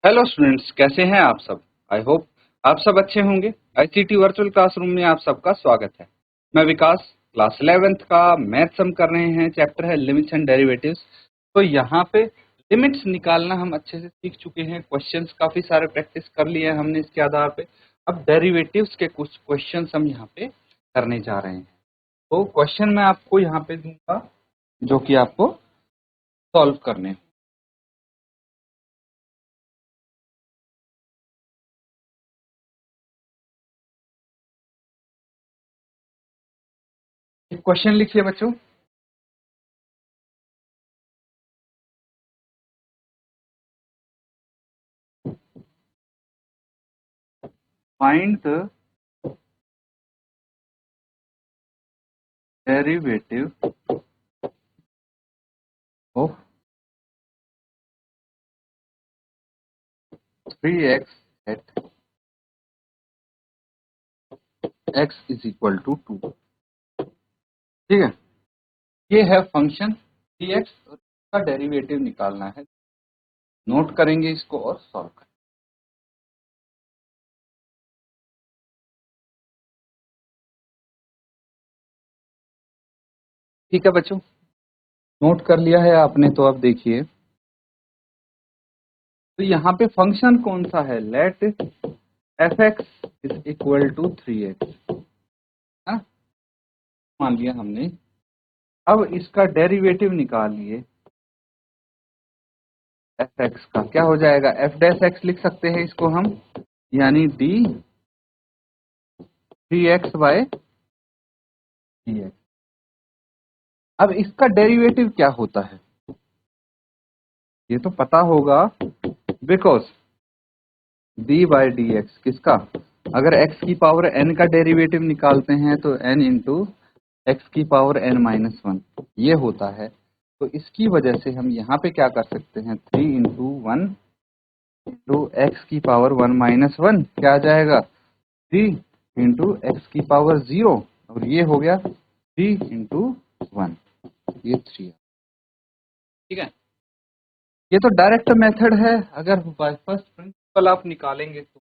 Hello students, कैसे हैं आप सब। आई होप आप सब अच्छे होंगे। आईसीटी वर्चुअल क्लासरूम में आप सबका स्वागत है। मैं विकास, क्लास 11th का मैथ्स हम कर रहे हैं। चैप्टर है लिमिट्स एंड डेरिवेटिव्स। तो यहाँ पे लिमिट्स निकालना हम अच्छे से सीख चुके हैं। क्वेश्चंस काफी सारे प्रैक्टिस कर लिए हैं हमने इसके आधार पे। अब डेरिवेटिव्स के कुछ क्वेश्चंस हम यहाँ पे करने जा रहे हैं। तो क्वेश्चन मैं आपको यहाँ पे दूंगा जो कि आपको सॉल्व करने हैं। क्वेश्चन लिखिए बच्चों। Find the derivative of 3x at x is equal to 2। ठीक है, ये है फंक्शन 3x और इसका डेरिवेटिव निकालना है। नोट करेंगे इसको और सॉल्व करेंगे। ठीक है बच्चों, नोट कर लिया है आपने तो अब देखिए। तो यहाँ पे फंक्शन कौन सा है, let F X is equal to 3x, मान लिया हमने। अब इसका डेरिवेटिव निकालिए एफ एक्स का। क्या हो जाएगा, एफ डैश एक्स लिख सकते हैं इसको हम, यानी डी 3x बाय डी। अब इसका डेरिवेटिव क्या होता है ये तो पता होगा, because D by D x किसका, अगर x की पावर n का डेरिवेटिव निकालते हैं तो n इंटू एक्स की पावर n माइनस वन ये होता है। तो इसकी वजह से हम यहाँ पे क्या कर सकते हैं, 3 इंटू वन इंटू एक्स की पावर 1 माइनस वन, क्या आ जाएगा 3 इंटू एक्स की पावर 0, और ये हो गया 3 इंटू वन, ये 3। ठीक है, ये तो डायरेक्ट मेथड है, अगर बाय फर्स्ट प्रिंसिपल आप निकालेंगे तो।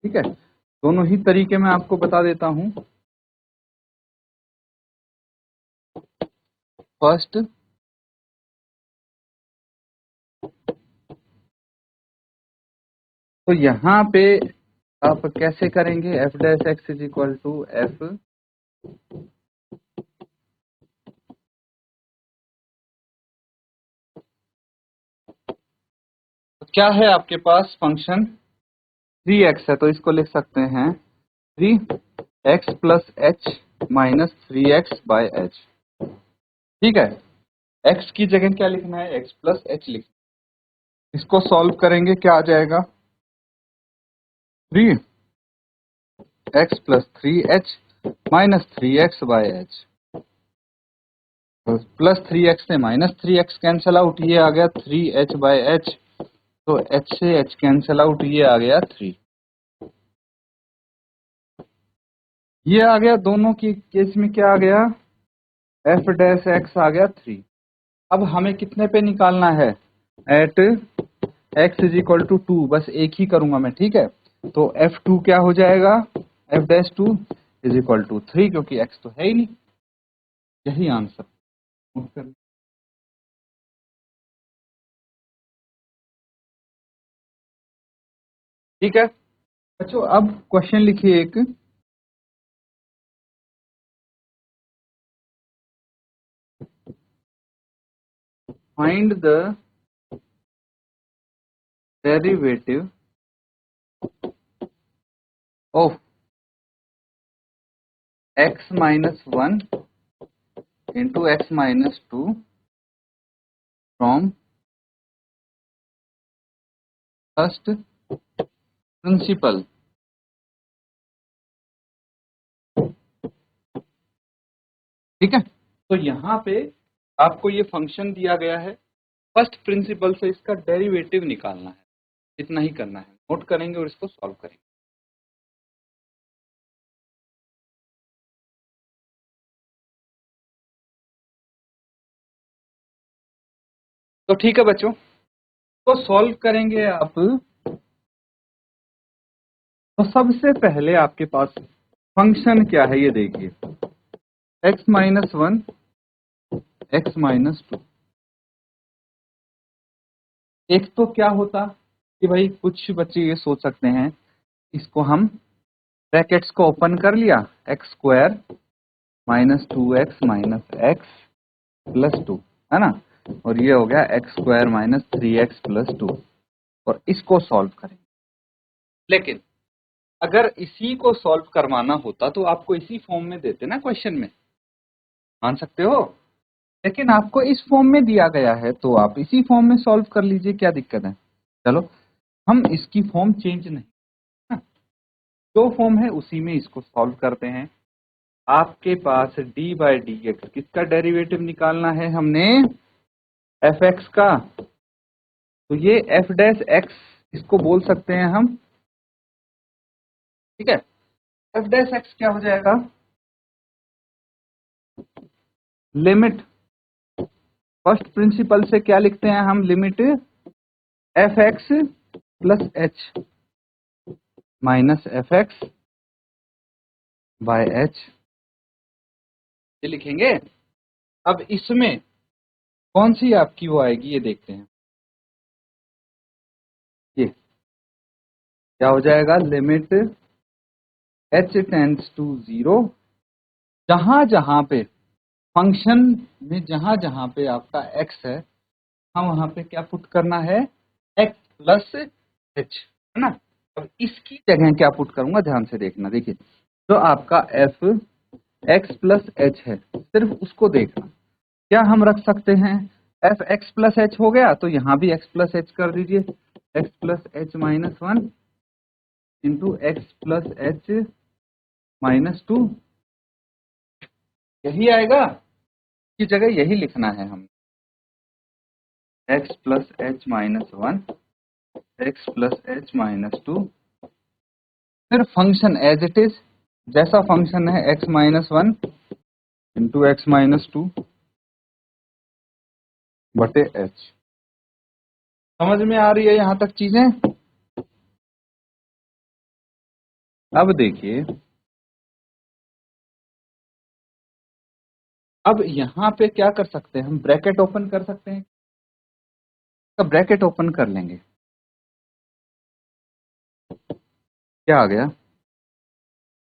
ठीक है, दोनों ही तरीके मैं आपको बता देता हूं। फर्स्ट, तो यहाँ पे आप कैसे करेंगे, F dash X is equal to F, क्या है आपके पास फंक्शन 3x है, तो इसको लिख सकते हैं 3x plus H minus 3x by H. ठीक है, x की जगह क्या लिखना है, x प्लस एच लिखना है। इसको सॉल्व करेंगे, क्या आ जाएगा 3x plus 3h minus 3x by H. तो प्लस 3x से माइनस 3x कैंसिल आउट, ये आ गया 3h बाय एच। तो h से h कैंसिल आउट, ये आ गया 3। ये आ गया, दोनों की केस में क्या आ गया, एफ डैश एक्स आ गया 3। अब हमें कितने पे निकालना है, at X is equal to 2, बस एक ही करूंगा मैं। ठीक है, तो f2 क्या हो जाएगा, F dash 2 is equal to 3, क्योंकि x तो है ही नहीं। यही आंसर। ठीक है बच्चों, अब क्वेश्चन लिखिए एक। Find the derivative of x minus one into x minus to from first principle. ठीक है, तो यहाँ पे आपको ये फंक्शन दिया गया है, फर्स्ट प्रिंसिपल से इसका डेरिवेटिव निकालना है। इतना ही करना है, नोट करेंगे और इसको सॉल्व करेंगे। तो ठीक है बच्चों, तो सॉल्व करेंगे आप, तो सबसे पहले आपके पास फंक्शन क्या है ये देखिए, x-1 x-2। एक तो क्या होता कि भाई कुछ बच्चे ये सोच सकते हैं, इसको हम ब्रैकेट्स को ओपन कर लिया, x² - 2x - x + 2, है ना, और ये हो गया x² - 3x + 2, और इसको सॉल्व करें। लेकिन अगर इसी को सॉल्व करवाना होता तो आपको इसी फॉर्म में देते ना क्वेश्चन में, मान सकते हो, लेकिन आपको इस फॉर्म में दिया गया है तो आप इसी फॉर्म में सॉल्व कर लीजिए, क्या दिक्कत है। चलो हम इसकी फॉर्म चेंज नहीं, जो फॉर्म है उसी में इसको सॉल्व करते हैं। आपके पास d/dx, किसका डेरिवेटिव निकालना है हमने, fx का, तो ये f'(x) इसको बोल सकते हैं हम, ठीक है। f'(x) क्या हो जाएगा, लिमिट, फर्स्ट प्रिंसिपल से क्या लिखते हैं हम, limit fx + h minus fx by h, ये लिखेंगे। अब इसमें कौन सी आपकी वो आएगी ये देखते हैं, ये क्या हो जाएगा, लिमिट h टेंड्स टू 0, जहां जहां पे फंक्शन में जहां जहां पे आपका x है, हम वहां पे क्या पुट करना है, x + h, है ना। अब इसकी जगह क्या पुट करूंगा, ध्यान से देखना, देखिए जो आपका f x + h है, सिर्फ उसको देखना, क्या हम रख सकते हैं, f x + h हो गया तो यहाँ भी x + h कर दीजिए, x + h - 1 into x + h - 2, यही आएगा, की जगह यही लिखना है हम, x + h - 1 x + h - 2, फिर फंक्शन एज इट इज, जैसा फंक्शन है x - 1 इंटू x - 2 बटे h। समझ में आ रही है यहां तक चीजें। अब देखिए, अब यहां पे क्या कर सकते हैं हम, ब्रैकेट ओपन कर सकते हैं, तो ब्रैकेट ओपन कर लेंगे, क्या आ गया,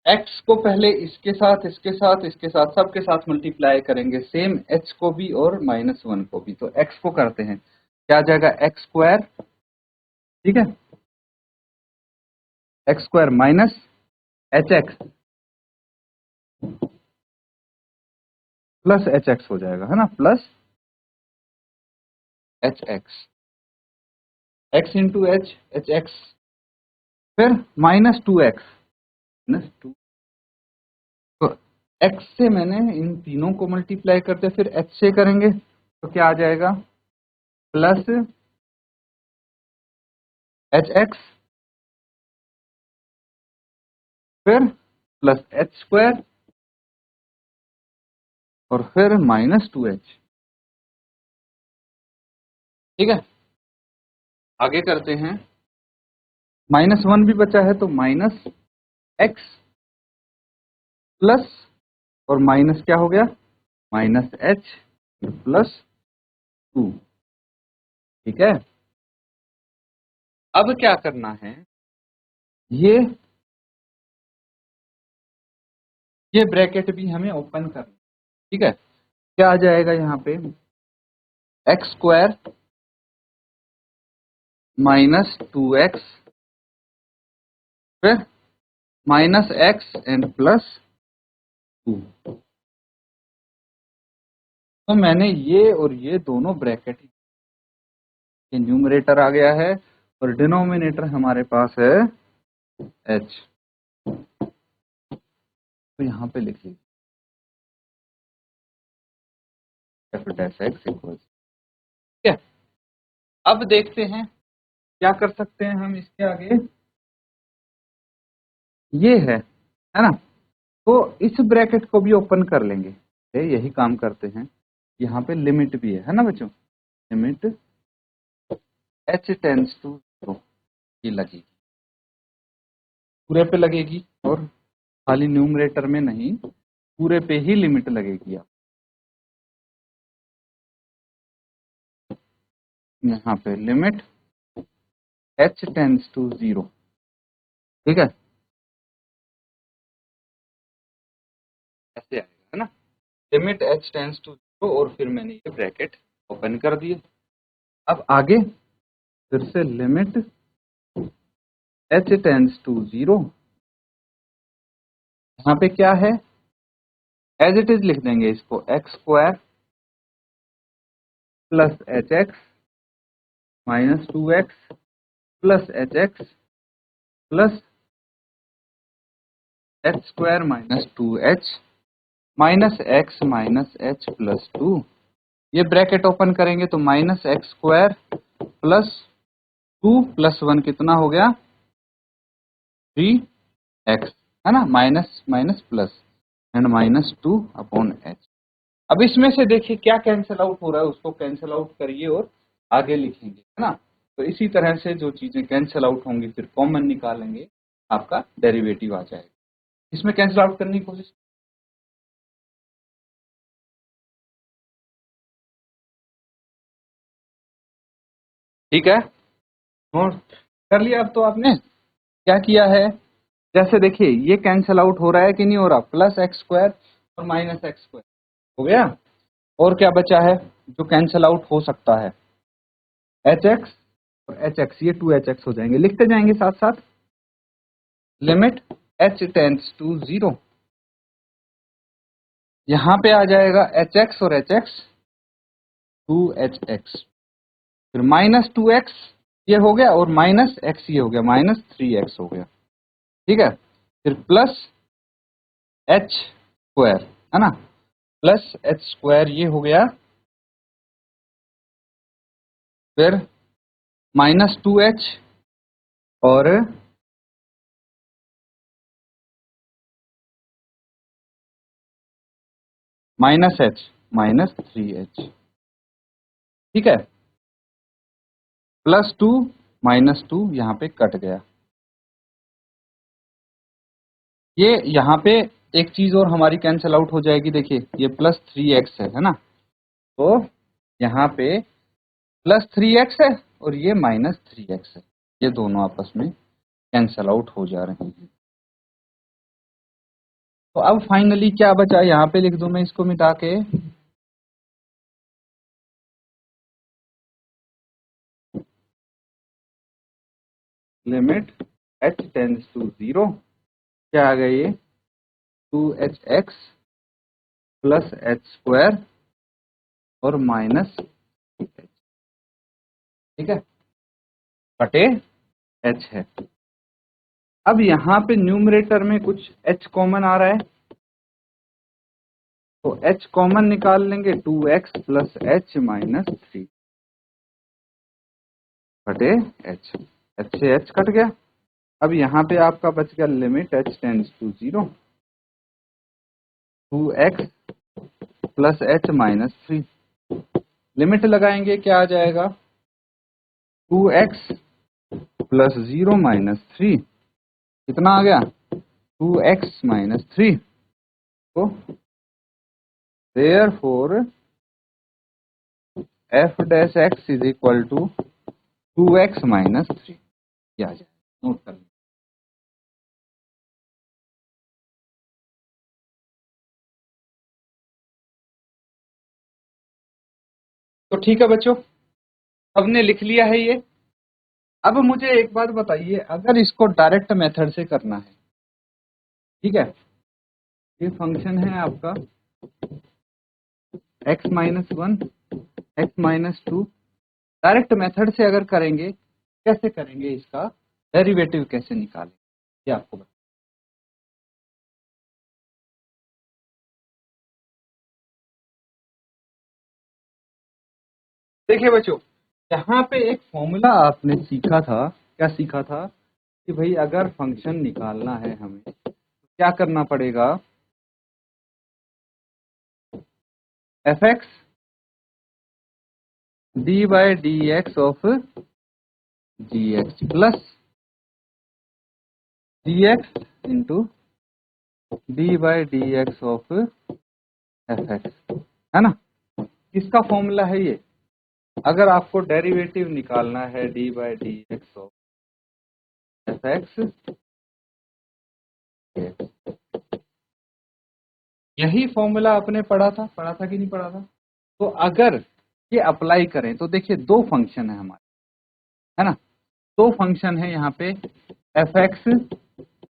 x को पहले इसके साथ इसके साथ इसके साथ सबके साथ मल्टीप्लाई करेंगे, सेम h को भी और -1 को भी, तो x को करते हैं, क्या आ जाएगा, x², ठीक है, x² minus hx plus hx हो जाएगा, है ना, plus hx, x into h hx, फिर -2x -2, तो x से मैंने इन तीनों को मल्टीप्लाई करते, फिर h से करेंगे तो क्या आ जाएगा, प्लस hx, फिर प्लस h² और फिर -2h, ठीक है। आगे करते हैं, -1 भी बचा है तो -x प्लस, और माइनस क्या हो गया, -h +2, ठीक है। अब क्या करना है, ये ब्रैकेट भी हमें ओपन करना, ठीक है। क्या आ जाएगा यहाँ पे, x² - 2x, फिर -x एंड +2, तो मैंने ये और ये दोनों ब्रैकेट, ये न्यूमरेटर आ गया है और डिनोमिनेटर हमारे पास है h, तो यहाँ पे लिख लीजिए f'(x) इक्वल, ठीक है। अब देखते हैं क्या कर सकते हैं हम इसके आगे, ये है ना, तो इस ब्रैकेट को भी ओपन कर लेंगे, यही काम करते हैं, यहाँ पे लिमिट भी है ना बच्चों, लिमिट h टेंड्स टू 0 ये लगेगी, पूरे पे लगेगी और खाली न्यूमरेटर में नहीं, पूरे पे ही लिमिट लगेगी। आप यहाँ पे लिमिट h टेंड्स टू 0, ठीक है, ऐसे आएगा, है ना, लिमिट h टेंड्स टू 0 और फिर मैंने ये ब्रैकेट ओपन कर दिए। अब आगे फिर से लिमिट h टेंड्स टू 0, यहाँ पे क्या है, एज इट इज लिख देंगे इसको, x square plus H x minus 2x plus H x plus x square minus 2h minus X minus H plus 2, ये ब्रैकेट ओपन करेंगे तो minus x square plus 2 plus 1 कितना हो गया, 3x, है ना, minus minus plus and minus 2 upon h। अब इसमें से देखिए क्या कैंसिल आउट हो रहा है, उसको कैंसिल आउट करिए और आगे लिखेंगे, है ना। तो इसी तरह से जो चीजें कैंसिल आउट होंगी फिर कॉमन निकालेंगे, आपका डेरिवेटिव आ जाएगा। इसमें कैंसिल आउट करने की कोशिश, ठीक है, नोट कर लिया। अब तो आपने क्या किया है, जैसे देखिए ये कैंसिल आउट हो रहा है कि नहीं हो रहा, प्लस एक्स स्क्वायर और माइनस एक्स स्क्वायर हो गया, और क्या बचा है जो कैंसिल आउट हो सकता है, एच एक्स और एच एक्स, ये 2hx हो जाएंगे, लिखते जाएंगे साथ साथ, लिमिट h टेंड्स टू 0, यहां पे आ जाएगा एच एक्स और एच एक्स 2hx, फिर माइनस 2x ये हो गया और माइनस x ये हो गया, माइनस 3x हो गया, ठीक है, फिर प्लस h स्क्वायर, है ना, प्लस h स्क्वायर ये हो गया, फिर माइनस 2h और माइनस h माइनस 3h, ठीक है, प्लस 2 माइनस 2 यहाँ पे कट गया। ये यहाँ पे एक चीज और हमारी कैंसिल आउट हो जाएगी, देखिए ये प्लस 3x है ना, तो यहाँ पे प्लस 3x है और ये माइनस 3x है, ये दोनों आपस में कैंसिल आउट हो जा रहे हैं। तो अब फाइनली क्या बचा, यहाँ पे लिख दूं मैं इसको मिटा के, लिमिट h टेंड्स टू 0, क्या आ गया ये 2hx प्लस एच स्क्वायर और माइनस, ठीक है, बटे h है। अब यहाँ पे न्यूमरेटर में कुछ h कॉमन आ रहा है, तो h कॉमन निकाल लेंगे, 2x प्लस एच माइनस 3 बटे h, h से h कट गया। अब यहाँ पे आपका बच गया limit h tends to 0, 2x plus H minus 3, limit लगाएंगे क्या आ जाएगा, 2x प्लस 0 माइनस 3, कितना आ गया 2x माइनस 3, तो therefore f dash x is equal to 2x minus 3, ये आ जाएगा, नोट कर लें। तो ठीक है बच्चों, सबने लिख लिया है ये। अब मुझे एक बात बताइए, अगर इसको डायरेक्ट मेथड से करना है, ठीक है, ये फंक्शन है आपका x minus 1 x minus 2, direct method से अगर करेंगे, कैसे करेंगे, इसका डेरिवेटिव कैसे निकालें, ये आपको बता। देखिए बच्चों, यहाँ पे एक फॉर्मूला आपने सीखा था, क्या सीखा था कि भाई अगर फंक्शन निकालना है हमें तो क्या करना पड़ेगा, F X D by D X of G X plus D X into D by D X of F X, है ना। किसका फॉर्मूला है ये? अगर आपको डेरिवेटिव निकालना है D by D X of F x, यही फॉर्मूला आपने पढ़ा था कि नहीं पढ़ा था? तो अगर ये अप्लाई करें तो देखिए दो फंक्शन है हमारे, है ना। दो फंक्शन है यहाँ पे, F X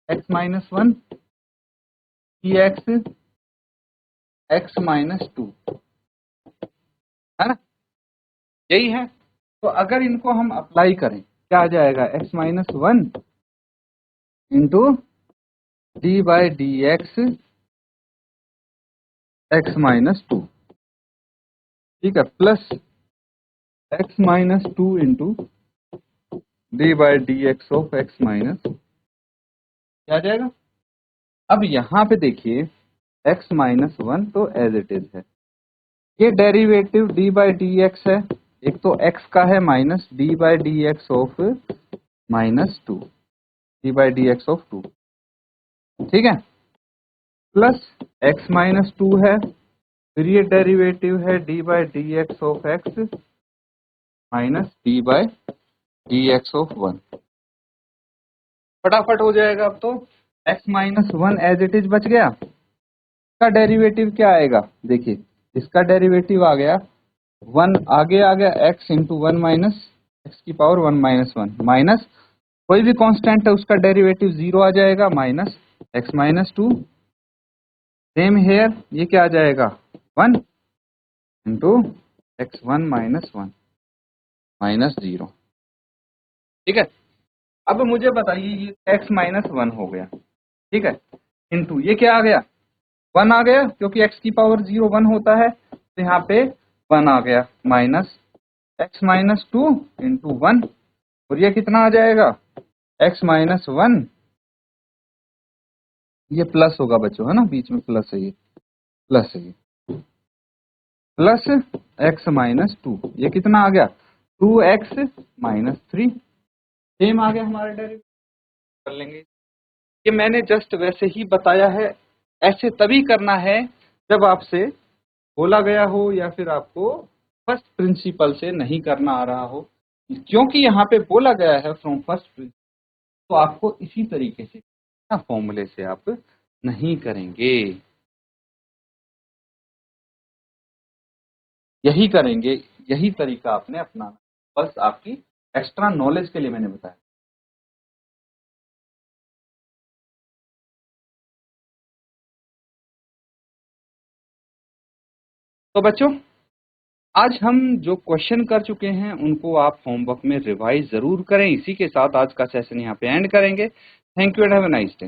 X minus one, E X X minus two, है ना, यही है। तो अगर इनको हम अप्लाई करें क्या आ जाएगा, X minus one into D by D X X minus two, ठीक है, plus X minus two into D by D X of X minus, क्या आ जाएगा। अब यहाँ पे देखिए एक्स माइनस वन तो एज इट इज है, ये derivative D by D X है, एक तो एक्स का है minus D by D X of minus two, D by D X of to, ठीक है, प्लस एक्स माइनस टू है, फिर ये डेरिवेटिव है D by D X of X minus D by D X of one, फटाफट हो जाएगा। अब तो X minus one as it is बच गया, इसका डेरिवेटिव क्या आएगा, देखिए इसका डेरिवेटिव आ गया वन, आगे आ गया X into one minus X की power one minus one, minus कोई भी कांस्टेंट है उसका डेरिवेटिव जीरो आ जाएगा, minus X minus two, same here ये क्या आ जाएगा, one into X one minus one minus zero, ठीक है। अब मुझे बताइए ये एक्स माइनस वन हो गया, ठीक है, इंटू ये क्या आ गया, वन आ गया, क्योंकि एक्स की पावर जीरो वन होता है, तो यहाँ पे वन आ गया, minus X minus two into one, और ये कितना आ जाएगा, एक्स माइनस वन, ये प्लस होगा बच्चों, है ना, बीच में प्लस है, ये प्लस है, ये प्लस एक्स माइनस टू, ये कितना आ गया, two x minus three, same आ गया हमारे डेरिवेटिव, कर लेंगे। ये मैंने जस्ट वैसे ही बताया है, ऐसे तभी करना है जब आपसे बोला गया हो या फिर आपको फर्स्ट प्रिंसिपल से नहीं करना आ रहा हो, क्योंकि यहाँ पे बोला गया है फ्रॉम फर्स्ट प्रिंसिपल, तो आपको इसी तरीके से फॉर्मूले से आप नहीं करेंगे, यही करेंगे, यही तरीका आपने अपनाना, बस आपकी एक्स्ट्रा नॉलेज के लिए मैंने बताया। तो बच्चों आज हम जो क्वेश्चन कर चुके हैं उनको आप होमवर्क में रिवाइज जरूर करें, इसी के साथ आज का सेशन यहाँ पे एंड करेंगे। Thank you and have a nice day.